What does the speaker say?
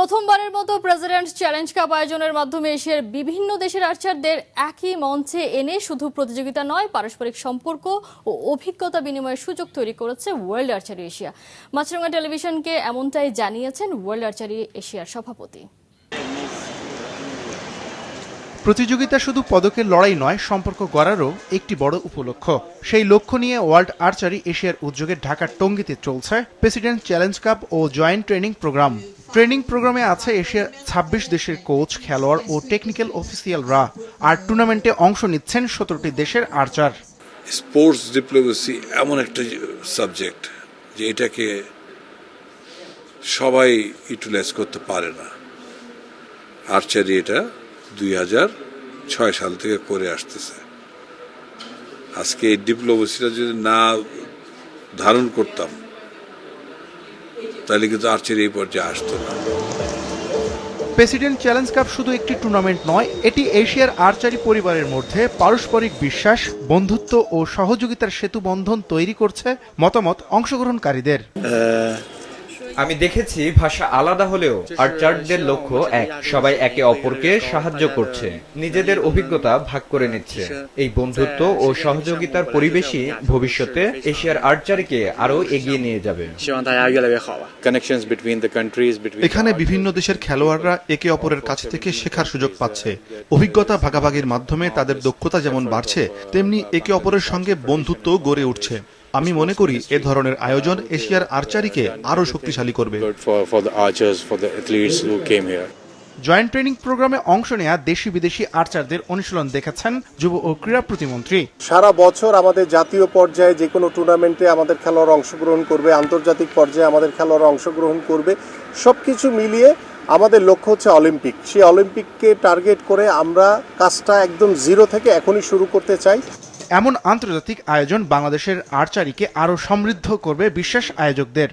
প্রথমবারের মতো president challenge cup আয়োজনের মাধ্যমে এশিয়ার বিভিন্ন দেশের আর্চারদের একই মঞ্চে এনে শুধু প্রতিযোগিতা নয়, পারস্পরিক সম্পর্ক ও অভিজ্ঞতা বিনিময়ের সুযোগ তৈরি করেছে ওয়ার্ল্ড আর্চারি এশিয়া। মাছরাঙা টেলিভিশনকে এমনটাই জানিয়েছেন ওয়ার্ল্ড আর্চারি এশিয়ার সভাপতি। প্রতিযোগিতা শুধু পদকের লড়াই নয়, সম্পর্ক গড়ারও একটি বড় উপলক্ষ। সেই লক্ষ্য নিয়ে ওয়ার্ল্ড আর্চারি এশিয়ার উদ্যোগে ঢাকার টঙ্গীতে চলছে প্রেসিডেন্ট চ্যালেঞ্জ কাপ ও জয়েন্ট ট্রেনিং প্রোগ্রাম। ট্রেনিং প্রোগ্রামে আছে এশিয়ার ২৬ দেশের কোচ, খেলোয়াড় ও টেকনিক্যাল অফিসিয়ালরা। আর টুর্নামেন্টে অংশ নিচ্ছেন ১৭টি দেশের আর্চার। স্পোর্টস ডিপ্লোমেসি এমন একটা সাবজেক্ট যে এটাকে সবাই ইউটিলাইজ করতে পারে না। আর্চারি এটা ২০০৬ সাল থেকে করে আসতেছে। আজকে এই ডিপ্লোমেসিটা যদি না ধারণ করতাম তাহলে কিন্তু আর্চারি এই পর্যায়ে আসতো না। প্রেসিডেন্ট চ্যালেঞ্জ কাপ শুধু একটি টুর্নামেন্ট নয়, এটি এশিয়ার আর্চারি পরিবারের মধ্যে পারস্পরিক বিশ্বাস, বন্ধুত্ব ও সহযোগিতার সেতু বন্ধন তৈরি করছে মতামত অংশগ্রহণকারীদের। আমি দেখেছি ভাষা আলাদা হলেও আর্চারদের লক্ষ্য এক, সবাই একে অপরকে সাহায্য করছে, নিজেদের অভিজ্ঞতা ভাগ করে নিচ্ছে। এই বন্ধুত্ব ও সহযোগিতার পরিবেশই ভবিষ্যতে এশিয়ার আর্চারিকে আরো এগিয়ে নিয়ে যাবে। এখানে বিভিন্ন দেশের খেলোয়াড়রা একে অপরের কাছ থেকে শেখার সুযোগ পাচ্ছে। অভিজ্ঞতা ভাগাভাগির মাধ্যমে তাদের দক্ষতা যেমন বাড়ছে, তেমনি একে অপরের সঙ্গে বন্ধুত্ব গড়ে উঠছে। আমি মনে করি এ ধরনের আয়োজন এশিয়ার আর্চারিকে আরো শক্তিশালী করবে। জয়েন্ট ট্রেনিং প্রোগ্রামে অংশ নেয়া দেশি বিদেশি আর্চারদের অনুশীলন দেখেছেন যুব ও ক্রীড়া প্রতিমন্ত্রী। সারা বছর আমাদের জাতীয় পর্যায়ে যে কোনো টুর্নামেন্টে আমাদের খেলোয়াড় অংশগ্রহণ করবে, আন্তর্জাতিক পর্যায়ে আমাদের খেলোয়াড় অংশগ্রহণ করবে। সবকিছু মিলিয়ে আমাদের লক্ষ্য হচ্ছে অলিম্পিক। সেই অলিম্পিককে টার্গেট করে আমরা কাজটা একদম জিরো থেকে এখনই শুরু করতে চাই। এমন আন্তর্জাতিক আয়োজন বাংলাদেশের আর্চারিকে আরো সমৃদ্ধ করবে বিশ্বাস আয়োজকদের।